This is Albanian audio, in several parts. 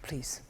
please.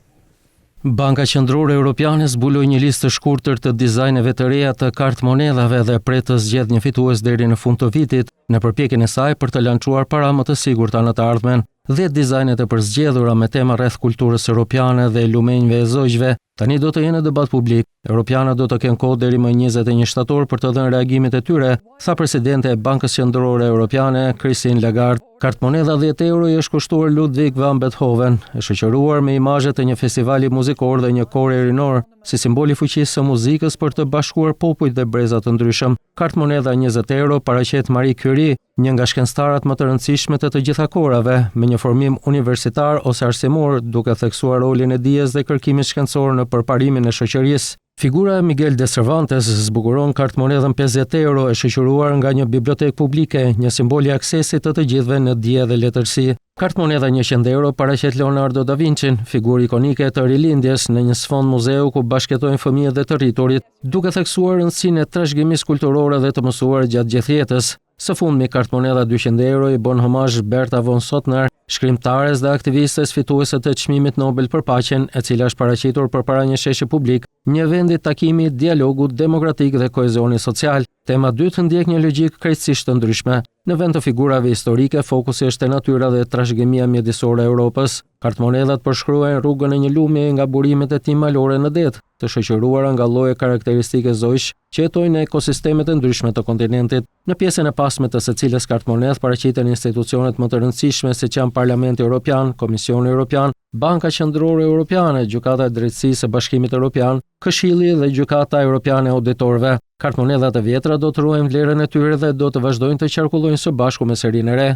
Banka Qendrore Europiane zbuloi një listë të shkurtër të dizajneve të reja të kartë monedhave dhe pret të zgjedhë një fitues deri në fund të vitit, në përpjekjen e saj për të lançuar para më të sigurta në të ardhmen. 10 dizajnet e përzgjedhura me tema rreth kulturës europiane dhe lumenjve e zogjve tani do të jenë në debat publik. Europiana do të kenë kohë deri më 21 shtator për të dhënë reagimet e tyre, tha presidente e Bankës Qendrore Europiane, Christine Lagarde. Kartmonedha 10 euro i është kushtuar Ludwig van Beethoven, e shoqëruar me imazhe të një festivali muzikor dhe një kore rinor, si simbol i fuqisë së muzikës për të bashkuar popujt dhe breza të ndryshëm. Kartmonedha 20 euro paraqet Marie Curie, një nga shkencëtarët më të rëndësishme të gjitha kohërave, me një formim universitar ose arsimor, duke theksuar rolin e dijes dhe kërkimit shkencor në përparimin e shoqërisë. Figura e Miguel de Cervantes zbukuron kartmonedhën 50 euro e shoqëruar nga një bibliotekë publike, një simbol i aksesit të gjithëve në dije dhe letërsi. Kartmonedha 100 euro paraqet Leonardo da Vincin, figurë ikonike të rilindjes, në një sfond muzeu ku bashkëtojnë fëmijët dhe të rriturit, duke theksuar rëndësinë e trashëgimisë kulturore dhe të mësuar gjatë gjithë jetës. Së fundmi, kartmonedha 200 euro i bën homazh Berta von Suttner, shkrimtares dhe aktivistes fituese të çmimit Nobel për paqen, e cila është paraqitur përpara një sheshe publik, një vendi takimi, dialogu demokratik dhe kohezioni social. Tema dytë ndjek një logjik krejtësisht të ndryshme. Në vend të figurave historike, fokusi është te natyra dhe trashëgimia mjedisore e Europës. Kartmonedhat përshkruajnë rrugën e një lumje nga burimet e tij malore në det, të shoqëruara nga lloje karakteristike zojsh që jetojnë në ekosistemet e ndryshme të kontinentit. Në pjesën e pasme të secilës kartmonedh paraqiten institucionet më të rëndësishme siç janë Parlamenti Evropian, Komisioni Evropian, Banka Qendrore Europiane, Gjykata e Drejtësisë së Bashkimit Evropian, Këshilli dhe Gjykata Europiane e Auditorëve. Kartmonedhat e vjetra do të ruajnë vlerën e tyre dhe do të vazhdojnë të qarkullojnë së bashku me serinë e re.